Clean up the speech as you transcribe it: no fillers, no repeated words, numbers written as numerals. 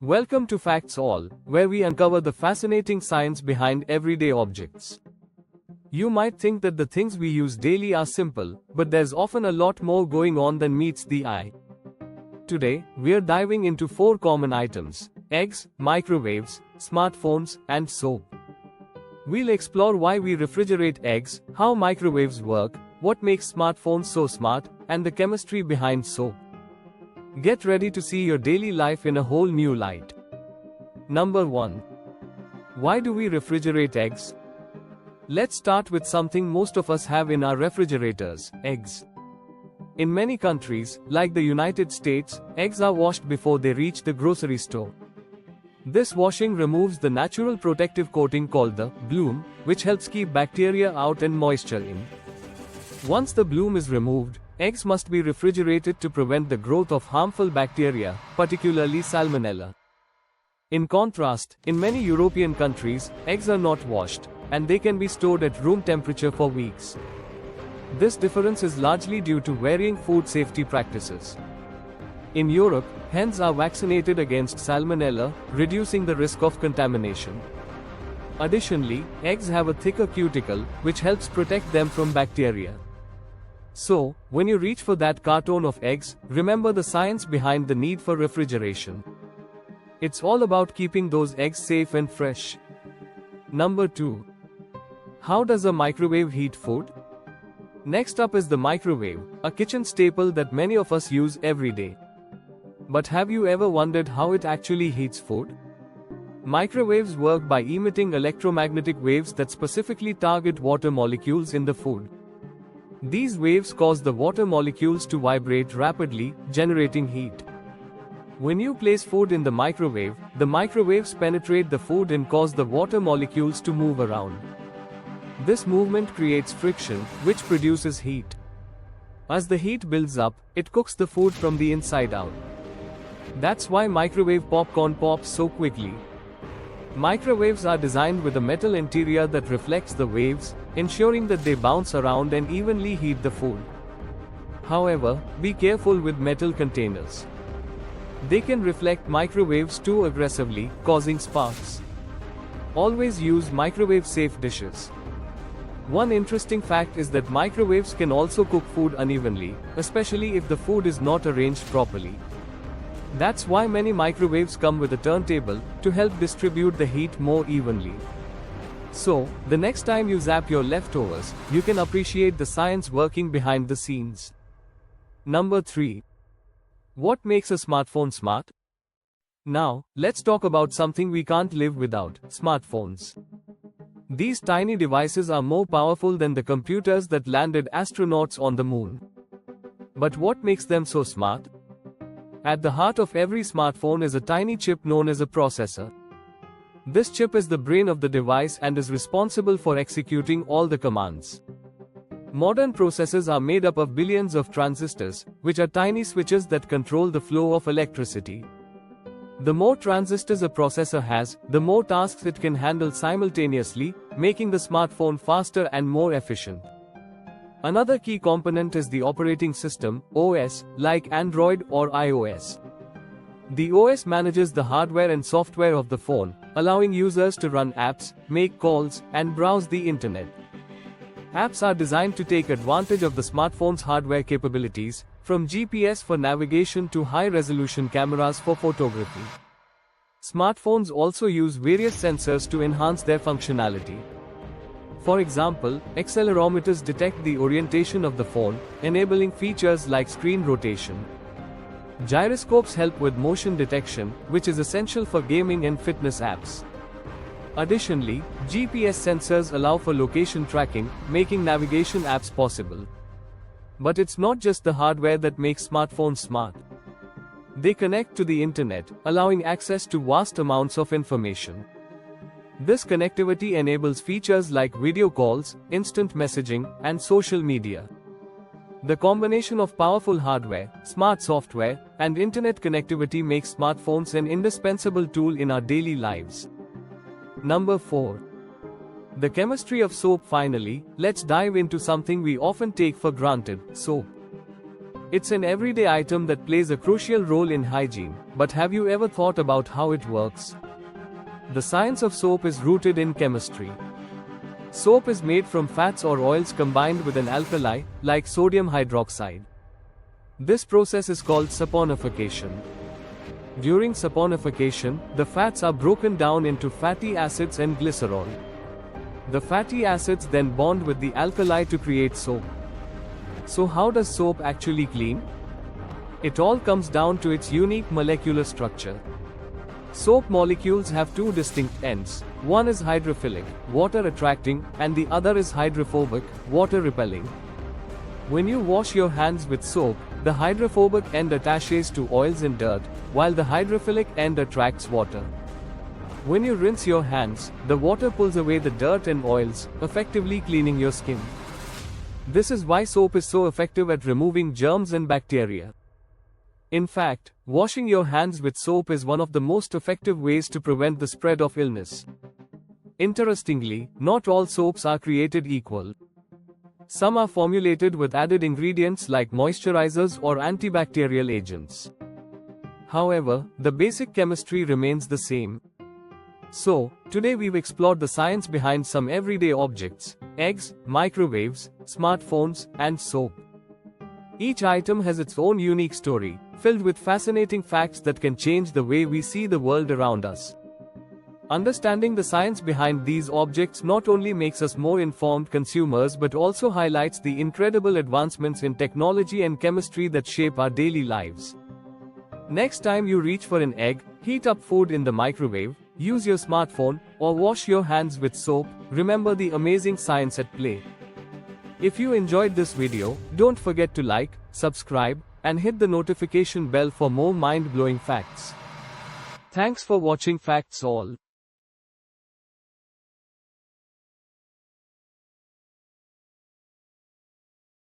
Welcome to Facts All, where we uncover the fascinating science behind everyday objects. You might think that the things we use daily are simple, but there's often a lot more going on than meets the eye. Today, we're diving into 4 common items: eggs, microwaves, smartphones, and soap. We'll explore why we refrigerate eggs, how microwaves work, what makes smartphones so smart, and the chemistry behind soap. Get ready to see your daily life in a whole new light. Number 1. Why do we refrigerate eggs? Let's start with something most of us have in our refrigerators: eggs. In many countries, like the United States, eggs are washed before they reach the grocery store. This washing removes the natural protective coating called the bloom, which helps keep bacteria out and moisture in. Once the bloom is removed, eggs must be refrigerated to prevent the growth of harmful bacteria, particularly Salmonella. In contrast, in many European countries, eggs are not washed, and they can be stored at room temperature for weeks. This difference is largely due to varying food safety practices. In Europe, hens are vaccinated against Salmonella, reducing the risk of contamination. Additionally, eggs have a thicker cuticle, which helps protect them from bacteria. So, when you reach for that carton of eggs, remember the science behind the need for refrigeration. It's all about keeping those eggs safe and fresh. Number 2. How does a microwave heat food? Next up is the microwave, a kitchen staple that many of us use every day. But have you ever wondered how it actually heats food? Microwaves work by emitting electromagnetic waves that specifically target water molecules in the food. These waves cause the water molecules to vibrate rapidly, generating heat. When you place food in the microwaves penetrate the food and cause the water molecules to move around. This movement creates friction, which produces heat. As the heat builds up, it cooks the food from the inside out. That's why microwave popcorn pops so quickly. Microwaves are designed with a metal interior that reflects the waves, ensuring that they bounce around and evenly heat the food. However, be careful with metal containers. They can reflect microwaves too aggressively, causing sparks. Always use microwave-safe dishes. One interesting fact is that microwaves can also cook food unevenly, especially if the food is not arranged properly. That's why many microwaves come with a turntable, to help distribute the heat more evenly. So, the next time you zap your leftovers, you can appreciate the science working behind the scenes. Number 3. What makes a smartphone smart? Now, let's talk about something we can't live without: smartphones. These tiny devices are more powerful than the computers that landed astronauts on the moon. But what makes them so smart? At the heart of every smartphone is a tiny chip known as a processor. This chip is the brain of the device and is responsible for executing all the commands. Modern processors are made up of billions of transistors, which are tiny switches that control the flow of electricity. The more transistors a processor has, the more tasks it can handle simultaneously, making the smartphone faster and more efficient. Another key component is the operating system, OS, like Android or iOS. The OS manages the hardware and software of the phone, allowing users to run apps, make calls, and browse the internet. Apps are designed to take advantage of the smartphone's hardware capabilities, from GPS for navigation to high-resolution cameras for photography. Smartphones also use various sensors to enhance their functionality. For example, accelerometers detect the orientation of the phone, enabling features like screen rotation. Gyroscopes help with motion detection, which is essential for gaming and fitness apps. Additionally, GPS sensors allow for location tracking, making navigation apps possible. But it's not just the hardware that makes smartphones smart. They connect to the internet, allowing access to vast amounts of information. This connectivity enables features like video calls, instant messaging, and social media. The combination of powerful hardware, smart software, and internet connectivity makes smartphones an indispensable tool in our daily lives. Number 4. The chemistry of soap. Finally, let's dive into something we often take for granted: soap. It's an everyday item that plays a crucial role in hygiene, but have you ever thought about how it works? The science of soap is rooted in chemistry. Soap is made from fats or oils combined with an alkali, like sodium hydroxide. This process is called saponification. During saponification, the fats are broken down into fatty acids and glycerol. The fatty acids then bond with the alkali to create soap. So how does soap actually clean? It all comes down to its unique molecular structure. Soap molecules have two distinct ends. One is hydrophilic, water attracting, and the other is hydrophobic, water repelling. When you wash your hands with soap, the hydrophobic end attaches to oils and dirt, while the hydrophilic end attracts water. When you rinse your hands, the water pulls away the dirt and oils, effectively cleaning your skin. This is why soap is so effective at removing germs and bacteria. In fact, washing your hands with soap is one of the most effective ways to prevent the spread of illness. Interestingly, not all soaps are created equal. Some are formulated with added ingredients like moisturizers or antibacterial agents. However, the basic chemistry remains the same. So, today we've explored the science behind some everyday objects: eggs, microwaves, smartphones, and soap. Each item has its own unique story, filled with fascinating facts that can change the way we see the world around us. Understanding the science behind these objects not only makes us more informed consumers but also highlights the incredible advancements in technology and chemistry that shape our daily lives. Next time you reach for an egg, heat up food in the microwave, use your smartphone, or wash your hands with soap, remember the amazing science at play. If you enjoyed this video, don't forget to like, subscribe, and hit the notification bell for more mind-blowing facts. Thanks for watching Facts All.